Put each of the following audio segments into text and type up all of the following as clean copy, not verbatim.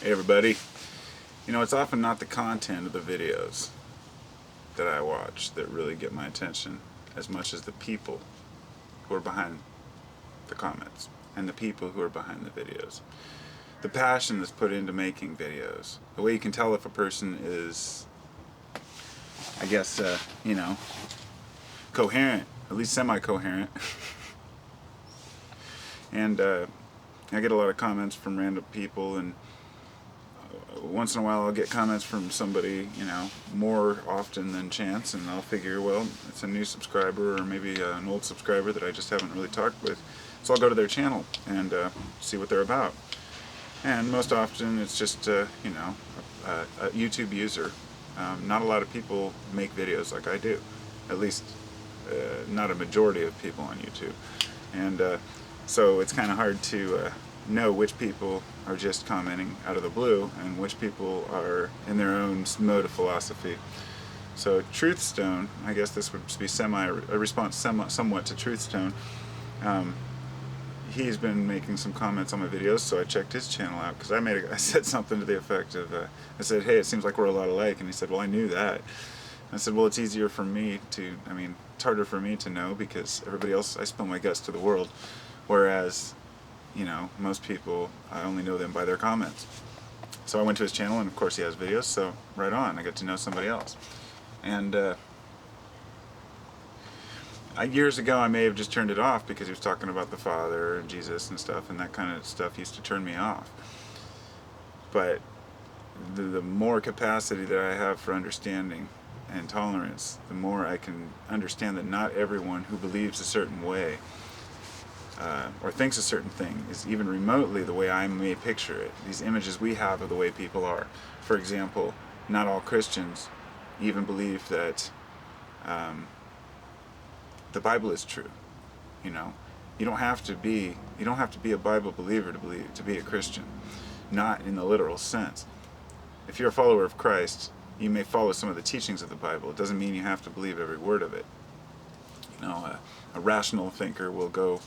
Hey everybody. You know, it's often not the content of the videos that I watch that really get my attention as much as the people who are behind the comments and the people who are behind the videos. The passion that's put into making videos. The way you can tell if a person is, I guess, coherent, at least semi-coherent. And I get a lot of comments from random people, and once in a while I'll get comments from somebody, more often than chance, and I'll figure, well, it's a new subscriber or maybe an old subscriber that I just haven't really talked with. So I'll go to their channel and see what they're about. And most often it's just, a YouTube user. Not a lot of people make videos like I do. At least not a majority of people on YouTube. And so it's kind of hard to know which people are just commenting out of the blue and which people are in their own mode of philosophy. So Truthstone, I guess this would be a response somewhat to Truthstone. He's been making some comments on my videos, so I checked his channel out because I said something to the effect of, I said, hey, it seems like we're a lot alike, and he said, well, I knew that. And I said, well, it's easier for me to, it's harder for me to know because everybody else, I spill my guts to the world, whereas, most people, I only know them by their comments. So I went to his channel, and of course he has videos, so right on, I got to know somebody else. And years ago I may have just turned it off because he was talking about the Father and Jesus and stuff, and that kind of stuff used to turn me off. But the more capacity that I have for understanding and tolerance, the more I can understand that not everyone who believes a certain way or thinks a certain thing is even remotely the way I may picture it. These images we have of the way people are. For example, not all Christians even believe that the Bible is true. You don't have to be a Bible believer to be a Christian. Not in the literal sense. If you're a follower of Christ, you may follow some of the teachings of the Bible. It doesn't mean you have to believe every word of it. A rational thinker will go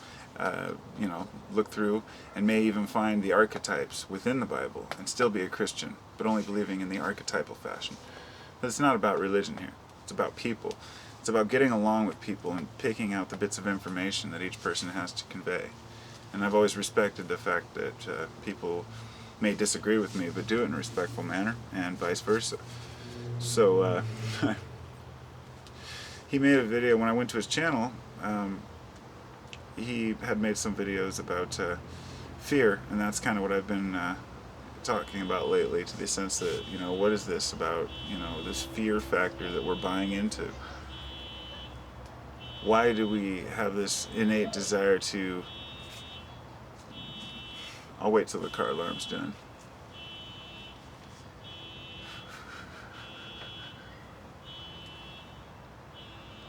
look through and may even find the archetypes within the Bible and still be a Christian, but only believing in the archetypal fashion. But it's not about religion here. It's about people. It's about getting along with people and picking out the bits of information that each person has to convey. And I've always respected the fact that people may disagree with me, but do it in a respectful manner, and vice versa. So he made a video when I went to his channel. He had made some videos about fear, and that's kind of what I've been talking about lately, to the sense that, what is this about, this fear factor that we're buying into? Why do we have this innate desire to... I'll wait till the car alarm's done.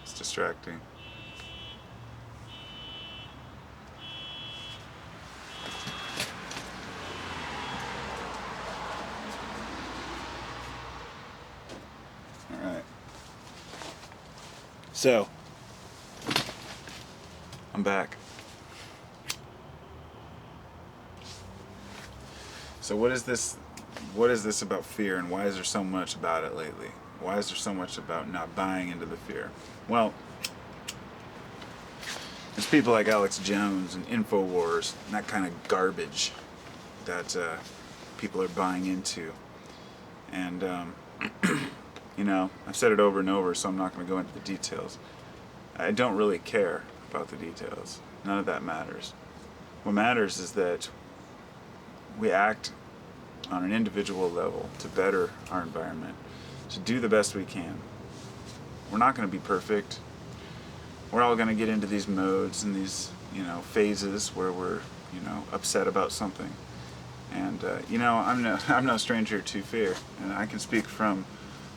It's distracting. Alright. So, I'm back. So what is this about fear, and why is there so much about it lately? Why is there so much about not buying into the fear? Well, there's people like Alex Jones and InfoWars and that kind of garbage that people are buying into. And, I've said it over and over, so I'm not going to go into the details. I don't really care about the details. None of that matters. What matters is that we act on an individual level to better our environment, to do the best we can. We're not going to be perfect. We're all going to get into these modes and these, phases where we're, upset about something. And, I'm no stranger to fear, and I can speak from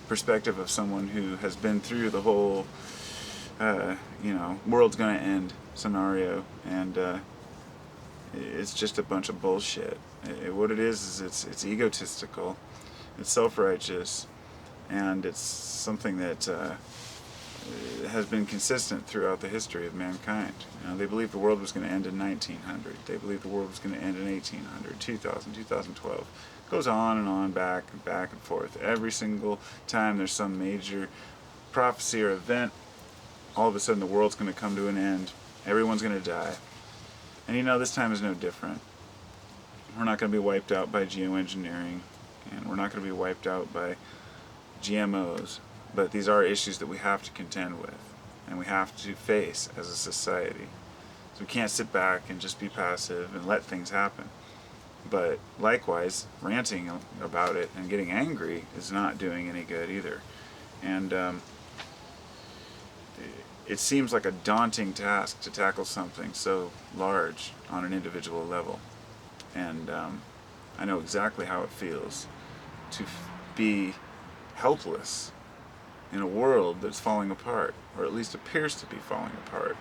perspective of someone who has been through the whole, world's going to end scenario, and it's just a bunch of bullshit. What it is it's egotistical, it's self-righteous, and it's something that has been consistent throughout the history of mankind. They believed the world was going to end in 1900. They believed the world was going to end in 1800, 2000, 2012. Goes on and on, back and forth. Every single time there's some major prophecy or event, all of a sudden the world's going to come to an end. Everyone's going to die. And this time is no different. We're not going to be wiped out by geoengineering, and we're not going to be wiped out by GMOs, but these are issues that we have to contend with, and we have to face as a society. So we can't sit back and just be passive and let things happen. But likewise, ranting about it and getting angry is not doing any good either. And it seems like a daunting task to tackle something so large on an individual level. And I know exactly how it feels to be helpless in a world that's falling apart, or at least appears to be falling apart.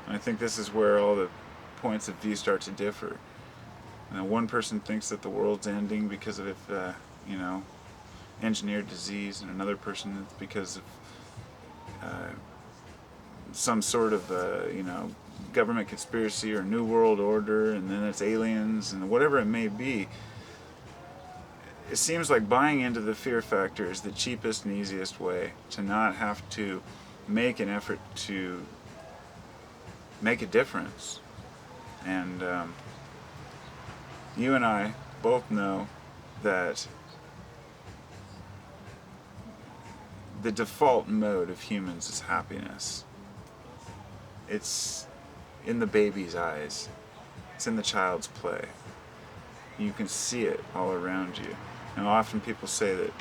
And I think this is where all the points of view start to differ. One person thinks that the world's ending because of engineered disease, and another person because of some sort of government conspiracy or new world order, and then it's aliens and whatever it may be. It seems like buying into the fear factor is the cheapest and easiest way to not have to make an effort to make a difference. And you and I both know that the default mode of humans is happiness. It's in the baby's eyes. It's in the child's play. You can see it all around you. And often people say that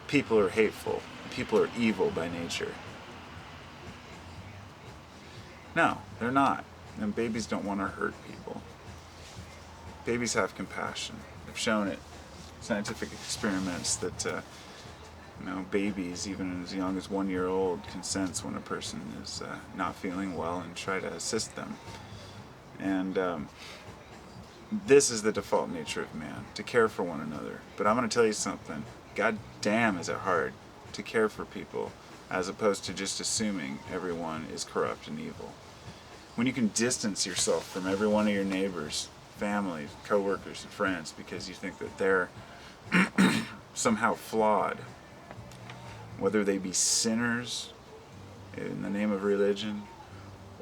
people are hateful, people are evil by nature. No, they're not. And babies don't want to hurt people. Babies have compassion. They've shown it. Scientific experiments that babies, even as young as 1 year old, can sense when a person is not feeling well and try to assist them. And this is the default nature of man, to care for one another. But I'm going to tell you something. God damn, is it hard to care for people as opposed to just assuming everyone is corrupt and evil. When you can distance yourself from every one of your neighbors, family, co-workers, and friends because you think that they're somehow flawed, whether they be sinners in the name of religion,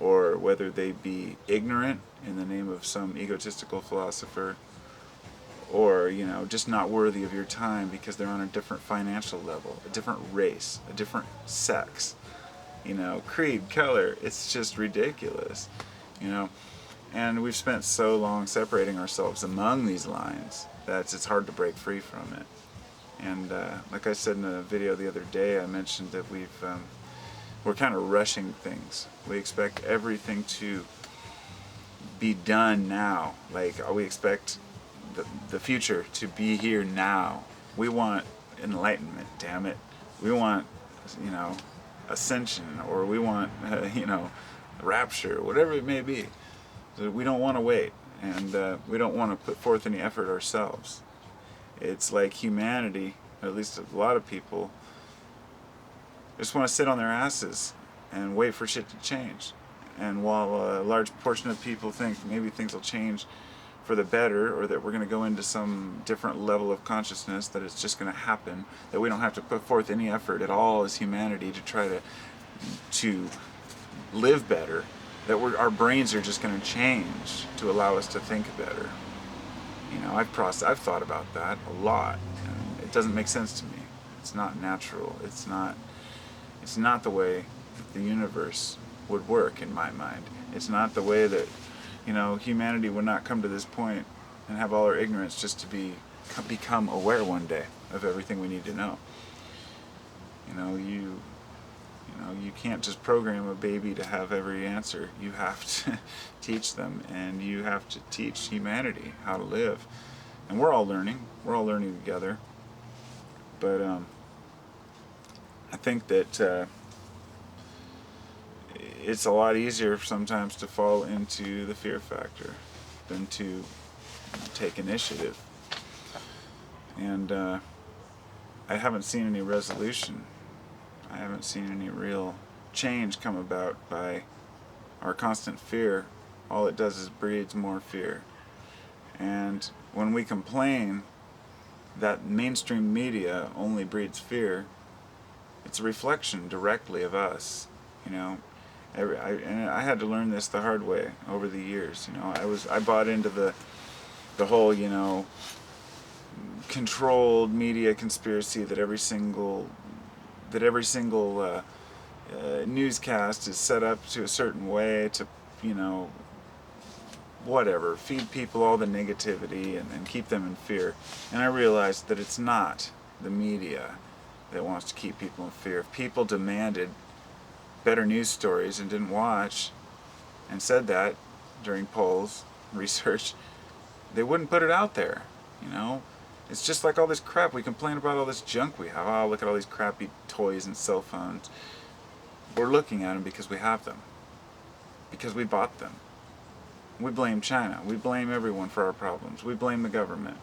or whether they be ignorant in the name of some egotistical philosopher, or just not worthy of your time because they're on a different financial level, a different race, a different sex, creed, color. It's just ridiculous, and we've spent so long separating ourselves among these lines that it's hard to break free from it. And like I said in a video the other day, I mentioned that we're kind of rushing things. We expect everything to be done now. Like we expect the future to be here now. We want enlightenment, damn it. We want, ascension, or we want, rapture, whatever it may be. So we don't want to wait, and we don't want to put forth any effort ourselves. It's like humanity, at least a lot of people, just want to sit on their asses and wait for shit to change. And while a large portion of people think maybe things will change for the better, or that we're going to go into some different level of consciousness, that it's just going to happen, that we don't have to put forth any effort at all as humanity to try to live better, that our brains are just going to change to allow us to think better. I've thought about that a lot, and it doesn't make sense to me. It's not natural. It's not the way that the universe would work in my mind. It's not the way that humanity would not come to this point and have all our ignorance just to become aware one day of everything we need to know. You can't just program a baby to have every answer. You have to teach them, and you have to teach humanity how to live. And we're all learning. We're all learning together. But I think that it's a lot easier sometimes to fall into the fear factor than to take initiative. And I haven't seen any resolution. I haven't seen any real change come about by our constant fear. All it does is breeds more fear. And when we complain that mainstream media only breeds fear, it's a reflection directly of us, you know. And I had to learn this the hard way over the years. You know, I bought into the whole, you know, controlled media conspiracy that every single newscast is set up to a certain way to, you know, whatever, feed people all the negativity and keep them in fear. And I realized that it's not the media that wants to keep people in fear. If people demanded better news stories and didn't watch and said that during polls, research, they wouldn't put it out there, you know? It's just like all this crap. We complain about all this junk we have. Oh, look at all these crappy toys and cell phones. We're looking at them because we have them. Because we bought them. We blame China. We blame everyone for our problems. We blame the government.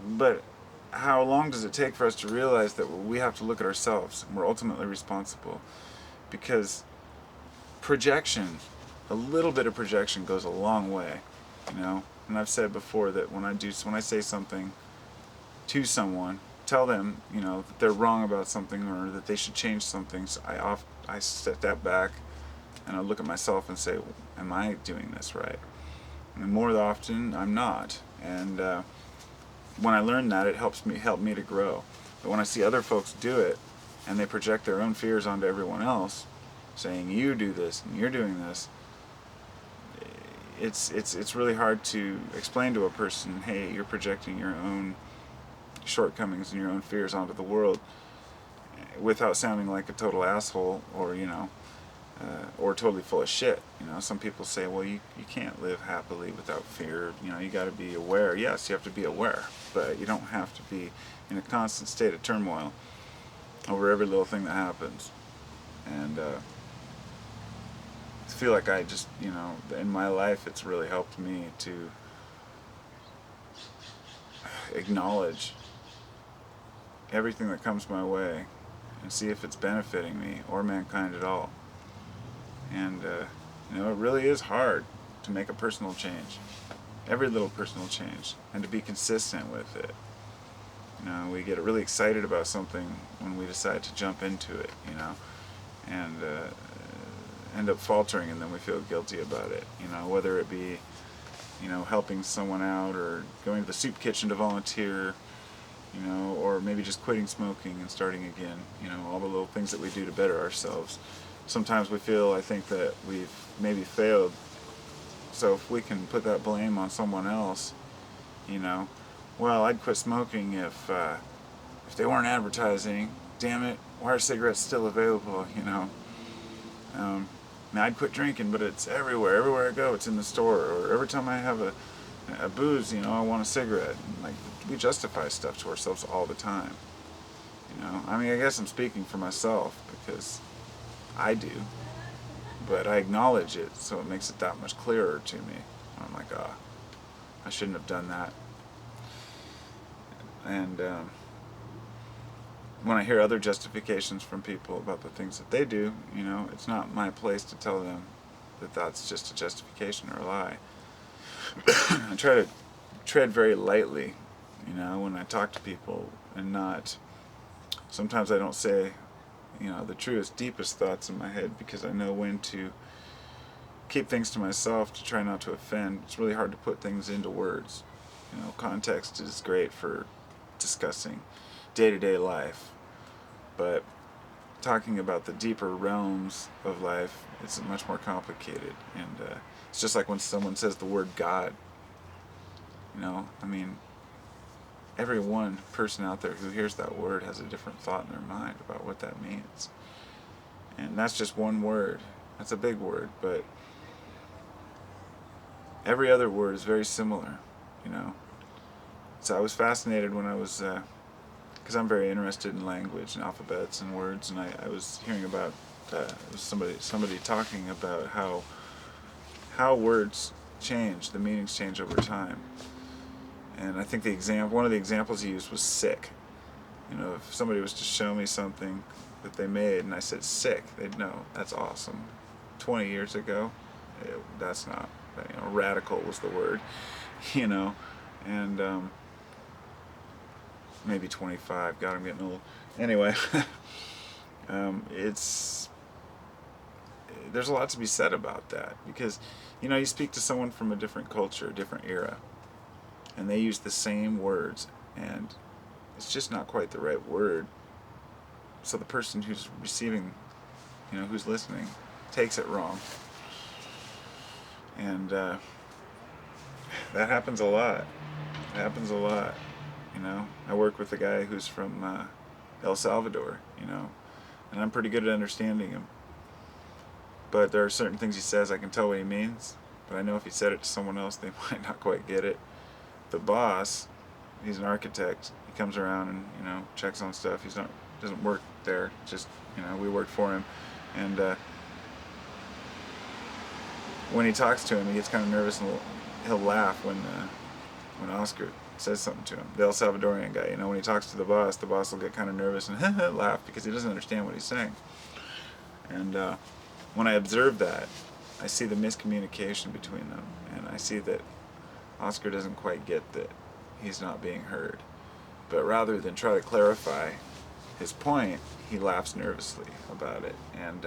But how long does it take for us to realize that we have to look at ourselves and we're ultimately responsible? Because projection, a little bit of projection goes a long way, you know? And I've said before that when I say something to someone, tell them, you know, that they're wrong about something or that they should change something. So I step back and I look at myself and say, am I doing this right? And more often, I'm not. And when I learn that, it helped me to grow. But when I see other folks do it and they project their own fears onto everyone else, saying you do this and you're doing this, it's really hard to explain to a person, hey, you're projecting your own shortcomings and your own fears onto the world, without sounding like a total asshole or, you know, or totally full of shit. You know, some people say, well, you can't live happily without fear. You know, you got to be aware. Yes, you have to be aware, but you don't have to be in a constant state of turmoil over every little thing that happens. And I feel like I just, you know, in my life, it's really helped me to acknowledge everything that comes my way and see if it's benefiting me or mankind at all. And, you know, it really is hard to make a personal change, every little personal change, and to be consistent with it. You know, we get really excited about something when we decide to jump into it, you know, and end up faltering, and then we feel guilty about it, you know, whether it be, you know, helping someone out or going to the soup kitchen to volunteer, you know, or maybe just quitting smoking and starting again, you know, all the little things that we do to better ourselves. Sometimes we feel, I think, that we've maybe failed, so if we can put that blame on someone else, you know, well, I'd quit smoking if they weren't advertising, damn it, why are cigarettes still available, you know? Now I'd quit drinking, but it's everywhere I go, it's in the store, or every time I have a booze, you know, I want a cigarette. And, like, we justify stuff to ourselves all the time, you know. I mean, I guess I'm speaking for myself, because I do, but I acknowledge it, so it makes it that much clearer to me. I'm like, I shouldn't have done that. And when I hear other justifications from people about the things that they do, you know, it's not my place to tell them that that's just a justification or a lie. I try to tread very lightly, you know, when I talk to people, and not, sometimes I don't say, you know, the truest, deepest thoughts in my head, because I know when to keep things to myself to try not to offend. It's really hard to put things into words. You know, context is great for discussing day-to-day life, but talking about the deeper realms of life, it's much more complicated. And it's just like when someone says the word God, you know, I mean, every one person out there who hears that word has a different thought in their mind about what that means. And that's just one word. That's a big word, but every other word is very similar, you know. So I was fascinated when I was, because I'm very interested in language and alphabets and words, and I was hearing about, it was somebody talking about how words change, the meanings change over time. And I think one of the examples he used was sick. You know, if somebody was to show me something that they made and I said sick, they'd know, that's awesome. 20 years ago, that's not, you know, radical was the word. you know, and maybe 25. God, I'm getting old. Anyway, there's a lot to be said about that, because, you know, you speak to someone from a different culture, a different era, and they use the same words, and it's just not quite the right word. So the person who's receiving, you know, who's listening, takes it wrong. And that happens a lot. It happens a lot. You know, I work with a guy who's from El Salvador, you know, and I'm pretty good at understanding him. But there are certain things he says, I can tell what he means, but I know if he said it to someone else, they might not quite get it. The boss, he's an architect. He comes around and, you know, checks on stuff. Doesn't work there. Just, you know, we work for him. And when he talks to him, he gets kind of nervous, and he'll laugh when Oscar says something to him. The El Salvadorian guy, you know, when he talks to the boss will get kind of nervous and laugh because he doesn't understand what he's saying. And when I observe that, I see the miscommunication between them, and I see that Oscar doesn't quite get that he's not being heard. But rather than try to clarify his point, he laughs nervously about it. And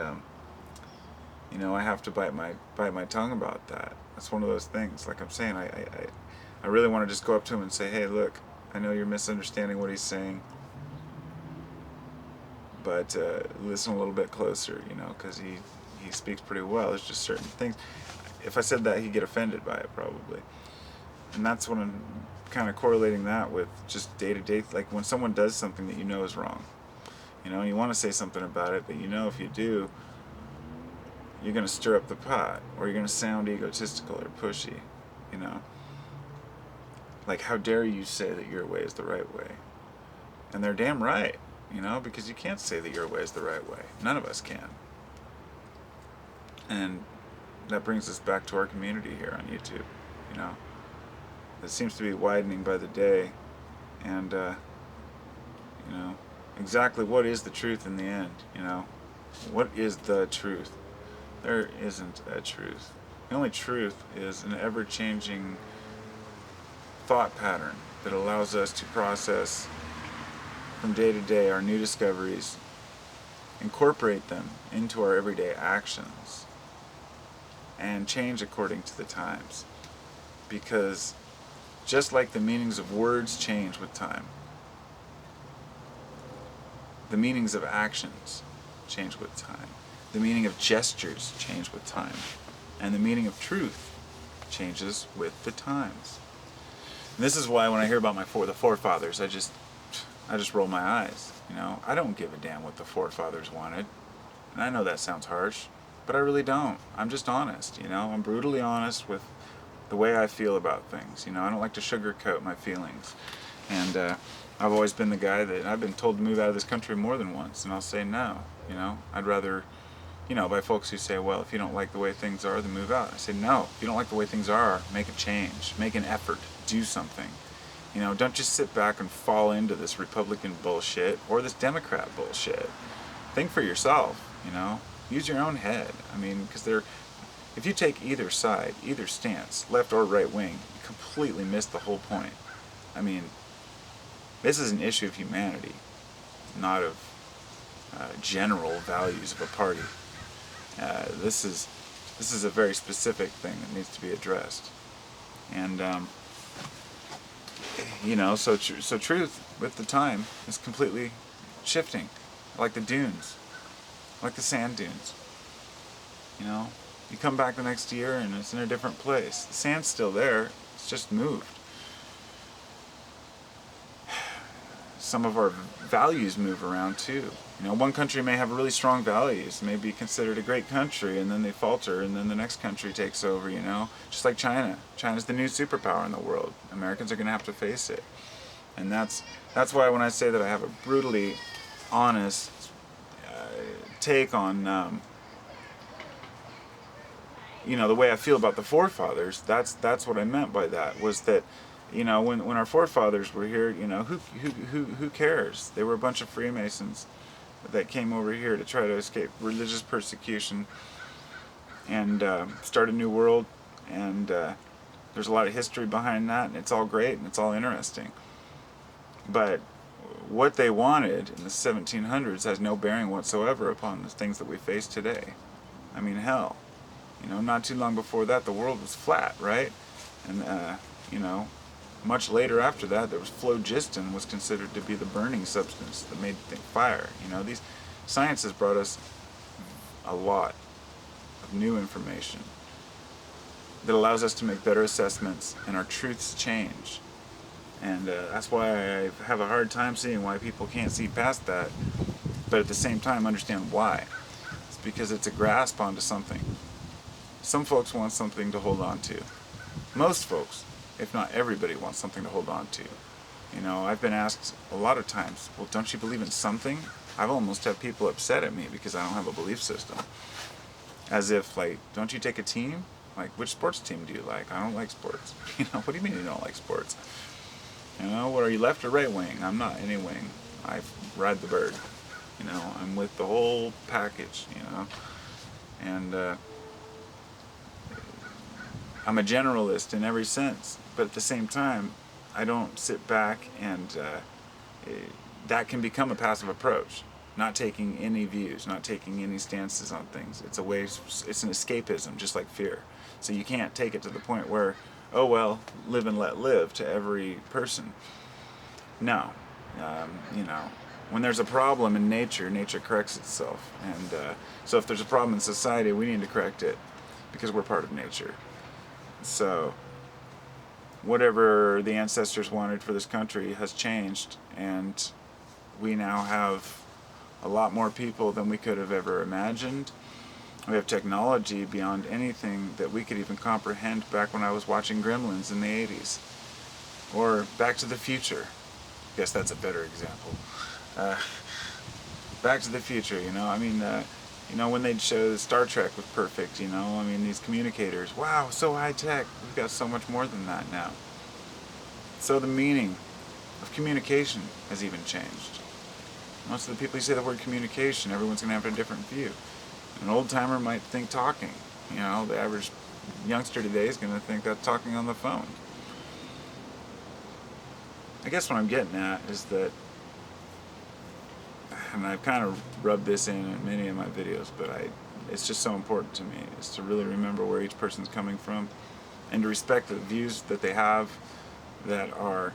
you know, I have to bite my tongue about that. That's one of those things. Like I'm saying, I really want to just go up to him and say, hey, look, I know you're misunderstanding what he's saying, but listen a little bit closer, you know, because he speaks pretty well. There's just certain things. If I said that, he'd get offended by it probably. And that's when I'm kind of correlating that with just day-to-day, like when someone does something that you know is wrong, you know, and you want to say something about it, but you know if you do, you're going to stir up the pot, or you're going to sound egotistical or pushy, you know. Like, how dare you say that your way is the right way? And they're damn right, you know, because you can't say that your way is the right way. None of us can. And that brings us back to our community here on YouTube, you know. It seems to be widening by the day, and, you know, exactly what is the truth in the end, you know? What is the truth? There isn't a truth. The only truth is an ever-changing thought pattern that allows us to process from day to day our new discoveries, incorporate them into our everyday actions, and change according to the times. Because just like the meanings of words change with time, the meanings of actions change with time. The meaning of gestures change with time. And the meaning of truth changes with the times. And this is why when I hear about the forefathers, I just roll my eyes. You know, I don't give a damn what the forefathers wanted. And I know that sounds harsh, but I really don't. I'm just honest, you know. I'm brutally honest with the way I feel about things. You know, I don't like to sugarcoat my feelings. And I've always been the guy that I've been told to move out of this country more than once, and I'll say no. You know, I'd rather, you know, by folks who say, well, if you don't like the way things are, then move out. I say, no, if you don't like the way things are, make a change, make an effort, do something. You know, don't just sit back and fall into this Republican bullshit or this Democrat bullshit. Think for yourself, you know, use your own head. I mean, because if you take either side, either stance, left or right wing, you completely miss the whole point. I mean, this is an issue of humanity, not of general values of a party. This is a very specific thing that needs to be addressed, and you know, so truth with the time is completely shifting, like the dunes, like the sand dunes. You know, you come back the next year and it's in a different place. The sand's still there; it's just moved. Some of our values move around too. You know, one country may have really strong values, may be considered a great country, and then they falter, and then the next country takes over, you know? Just like China. China's the new superpower in the world. Americans are going to have to face it. And that's why when I say that I have a brutally honest take on, you know, the way I feel about the forefathers, that's what I meant by that, was that, you know, when our forefathers were here, you know, who cares? They were a bunch of Freemasons that came over here to try to escape religious persecution and start a new world, and There's a lot of history behind that, and it's all great, and it's all interesting. But what they wanted in the 1700s has no bearing whatsoever upon the things that we face today. I mean, hell, not too long before that, the world was flat, right? And, much later after that, there was phlogiston was considered to be the burning substance that made fire. These science has brought us a lot of new information that allows us to make better assessments, and our truths change. And that's why I have a hard time seeing why people can't see past that, but at the same time understand why. It's because it's a grasp onto something. Some folks want something to hold on to. Most folks, if not everybody, wants something to hold on to. I've been asked a lot of times, well, don't you believe in something? I've almost had people upset at me because I don't have a belief system. As if, don't you take a team? Which sports team do you like? I don't like sports. What do you mean you don't like sports? What are you, left or right wing? I'm not any wing. I ride the bird. I'm with the whole package, And I'm a generalist in every sense. But at the same time, I don't sit back and that can become a passive approach. Not taking any views, not taking any stances on things. It's an escapism, just like fear. So you can't take it to the point where, oh well, live and let live to every person. No. When there's a problem in nature corrects itself. And so if there's a problem in society, we need to correct it because we're part of nature. So whatever the ancestors wanted for this country has changed, and we now have a lot more people than we could have ever imagined. We have technology beyond anything that we could even comprehend back when I was watching Gremlins in the 80s. Or Back to the Future. I guess that's a better example. Back to the Future, when they'd show Star Trek was perfect, these communicators, wow, so high tech. We've got so much more than that now. So the meaning of communication has even changed. Most of the people who say the word communication, everyone's going to have a different view. An old-timer might think talking. The average youngster today is going to think that's talking on the phone. I guess what I'm getting at is that, and I've kind of rubbed this in many of my videos, but it's just so important to me, is to really remember where each person's coming from and to respect the views that they have that are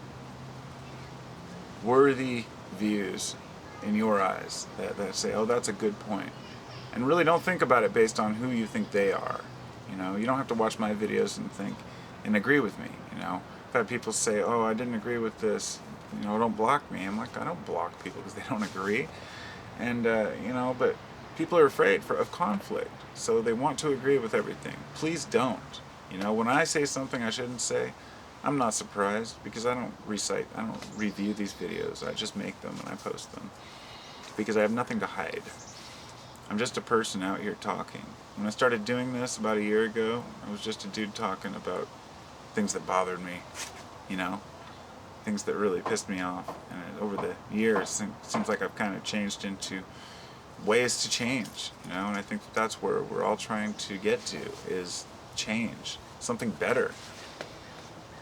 worthy views in your eyes, that say, oh, that's a good point. And really don't think about it based on who you think they are. You don't have to watch my videos and think and agree with me. I've had people say, oh, I didn't agree with this, don't block me. I'm like, I don't block people because they don't agree. And, but people are afraid of conflict, so they want to agree with everything. Please don't. When I say something I shouldn't say, I'm not surprised because I don't review these videos. I just make them and I post them because I have nothing to hide. I'm just a person out here talking. When I started doing this about a year ago, I was just a dude talking about things that bothered me, things that really pissed me off. And over the years, it seems like I've kind of changed into ways to change, and I think that's where we're all trying to get to, is change, something better.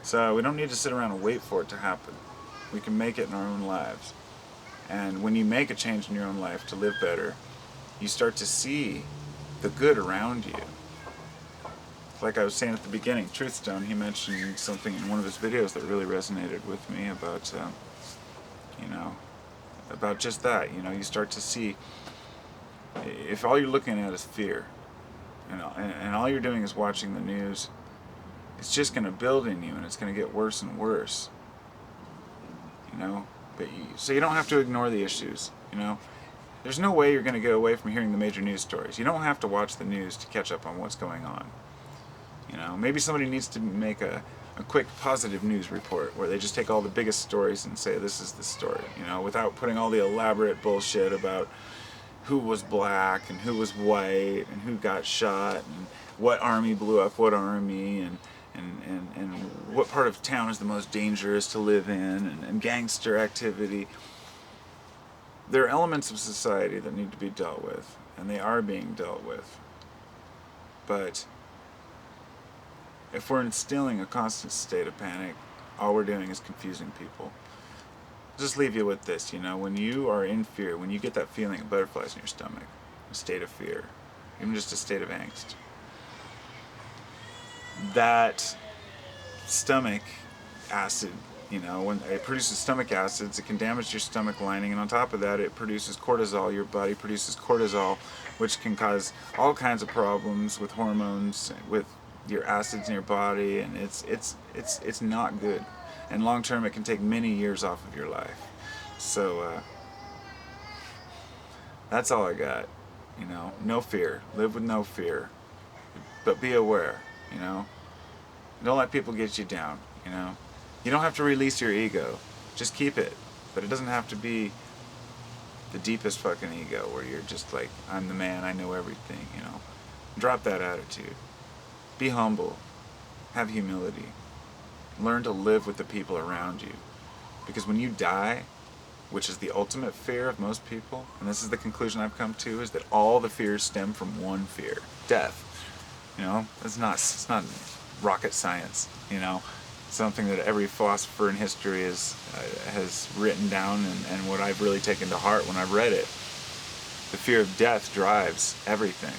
So we don't need to sit around and wait for it to happen. We can make it in our own lives. And when you make a change in your own life to live better, you start to see the good around you. Like I was saying at the beginning, Truthstone, he mentioned something in one of his videos that really resonated with me about, about just that. You start to see, if all you're looking at is fear, and all you're doing is watching the news, it's just going to build in you, and it's going to get worse and worse. So you don't have to ignore the issues. There's no way you're going to get away from hearing the major news stories. You don't have to watch the news to catch up on what's going on. Maybe somebody needs to make a quick positive news report where they just take all the biggest stories and say this is the story, without putting all the elaborate bullshit about who was black and who was white and who got shot and what army blew up what army and what part of town is the most dangerous to live in, and gangster activity. There are elements of society that need to be dealt with, and they are being dealt with. But if we're instilling a constant state of panic, all we're doing is confusing people. Just leave you with this, when you are in fear, when you get that feeling of butterflies in your stomach, a state of fear, even just a state of angst, that stomach acid, when it produces stomach acids, it can damage your stomach lining, and on top of that, it produces cortisol. Your body produces cortisol, which can cause all kinds of problems with hormones, with your acids in your body, and it's not good. And long term, it can take many years off of your life. So that's all I got. No fear. Live with no fear, but be aware. Don't let people get you down. You don't have to release your ego. Just keep it. But it doesn't have to be the deepest fucking ego where you're just like, I'm the man, I know everything, Drop that attitude. Be humble. Have humility. Learn to live with the people around you. Because when you die, which is the ultimate fear of most people, and this is the conclusion I've come to, is that all the fears stem from one fear: death. It's not rocket science, something that every philosopher in history has written down, and what I've really taken to heart when I've read it. The fear of death drives everything.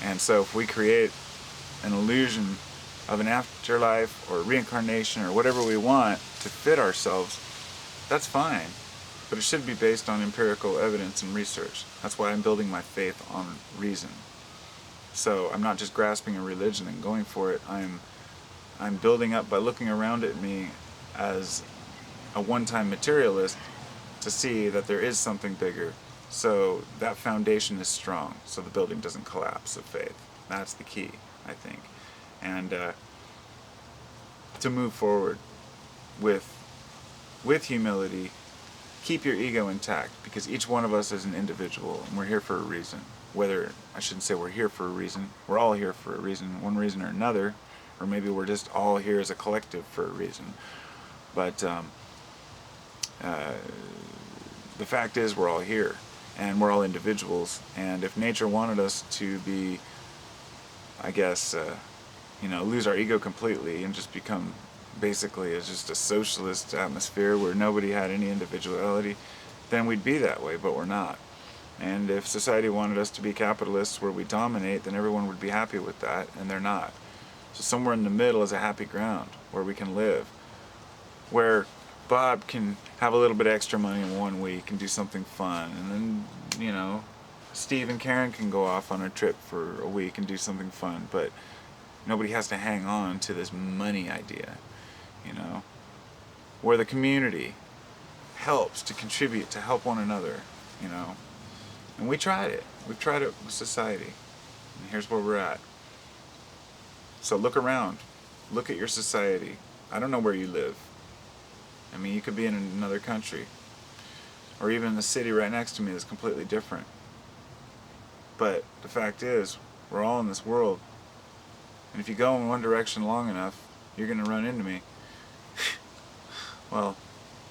And so if we create an illusion of an afterlife or reincarnation or whatever we want to fit ourselves, that's fine. But it should be based on empirical evidence and research. That's why I'm building my faith on reason. So I'm not just grasping a religion and going for it. I'm building up by looking around at me as a one-time materialist to see that there is something bigger. So that foundation is strong, so the building doesn't collapse of faith. That's the key, I think. And to move forward with humility, keep your ego intact, because each one of us is an individual, and we're here for a reason. Whether, I shouldn't say we're here for a reason, we're all here for a reason, one reason or another, or maybe we're just all here as a collective for a reason. But the fact is, we're all here, and we're all individuals, and if nature wanted us to be, I guess, lose our ego completely and just become basically as just a socialist atmosphere where nobody had any individuality, then we'd be that way, but we're not. And if society wanted us to be capitalists where we dominate, then everyone would be happy with that, and they're not. So somewhere in the middle is a happy ground where we can live, where Bob can have a little bit extra money in 1 week and do something fun, and then, Steve and Karen can go off on a trip for a week and do something fun, but nobody has to hang on to this money idea, where the community helps to contribute, to help one another, And we tried it. We've tried it with society. And here's where we're at. So look around. Look at your society. I don't know where you live. I mean, you could be in another country. Or even in the city right next to me that's completely different. But the fact is, we're all in this world. And if you go in one direction long enough, you're going to run into me. Well,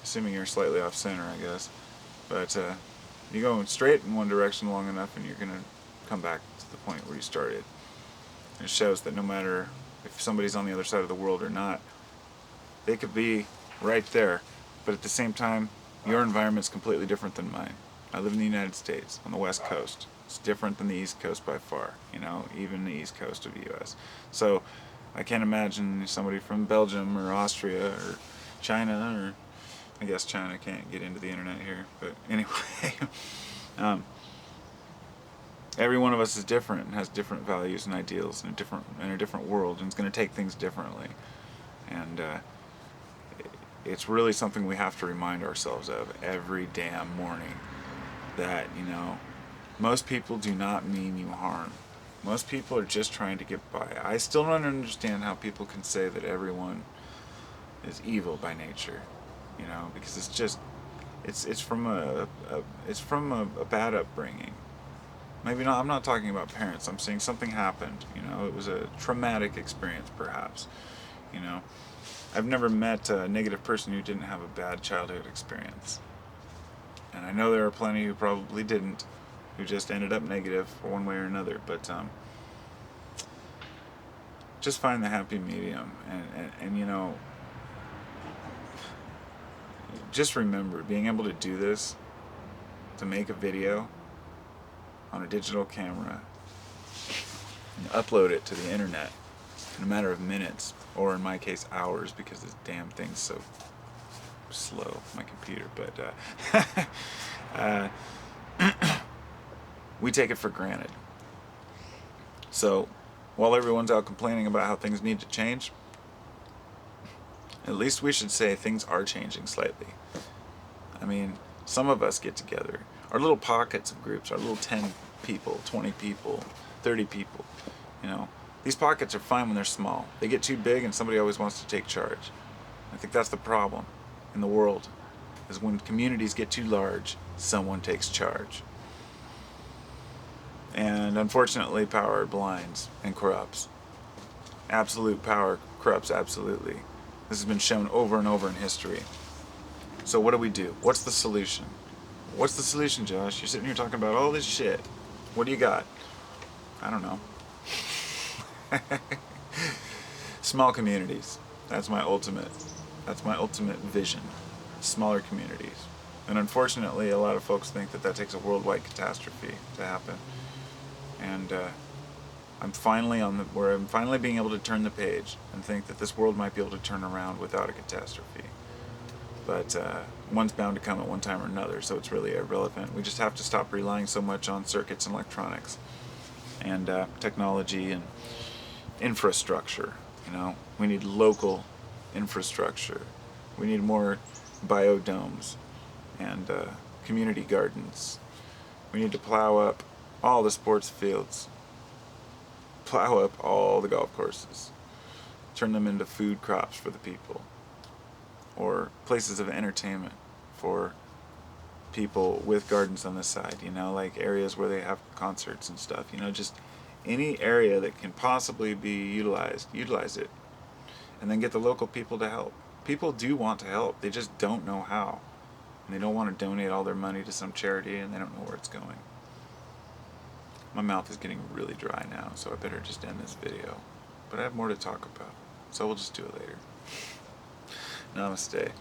assuming you're slightly off center, I guess. But you go straight in one direction long enough and you're going to come back to the point where you started. And it shows that no matter if somebody's on the other side of the world or not, they could be right there. But at the same time, your environment's completely different than mine. I live in the United States, on the West Coast. It's different than the East Coast by far, even the East Coast of the U.S. So I can't imagine somebody from Belgium or Austria or China, or I guess China can't get into the internet here, but anyway, every one of us is different and has different values and ideals in a different world, and it's going to take things differently. And it's really something we have to remind ourselves of every damn morning, that, most people do not mean you harm. Most people are just trying to get by. I still don't understand how people can say that everyone is evil by nature, because it's just, it's from a bad upbringing. Maybe not. I'm not talking about parents. I'm saying something happened. It was a traumatic experience, perhaps. I've never met a negative person who didn't have a bad childhood experience, and I know there are plenty who probably didn't, who just ended up negative for one way or another. But just find the happy medium, and you know, just remember, being able to do this, to make a video on a digital camera and upload it to the internet in a matter of minutes, or in my case hours, because this damn thing's so slow, my computer, but we take it for granted. So while everyone's out complaining about how things need to change, at least we should say things are changing slightly. I mean, some of us get together, our little pockets of groups, our little 10 people, 20 people, 30 people, you know. These pockets are fine when they're small. They get too big and somebody always wants to take charge. I think that's the problem in the world, is when communities get too large, someone takes charge. And unfortunately, power blinds and corrupts. Absolute power corrupts absolutely. This has been shown over and over in history. So what do we do? What's the solution? What's the solution, Josh? You're sitting here talking about all this shit. What do you got? I don't know. Small communities. That's my ultimate vision. Smaller communities. And unfortunately, a lot of folks think that takes a worldwide catastrophe to happen. And I'm finally I'm finally being able to turn the page and think that this world might be able to turn around without a catastrophe. But one's bound to come at one time or another, so it's really irrelevant. We just have to stop relying so much on circuits and electronics and technology and infrastructure. You know, we need local infrastructure. We need more biodomes and community gardens. We need to plow up all the sports fields, plow up all the golf courses, turn them into food crops for the people, or places of entertainment for people with gardens on the side, you know, like areas where they have concerts and stuff, you know, just any area that can possibly be utilized, utilize it, and then get the local people to help. People do want to help, they just don't know how, and they don't want to donate all their money to some charity and they don't know where it's going. My mouth is getting really dry now, so I better just end this video. But I have more to talk about, so we'll just do it later. Namaste.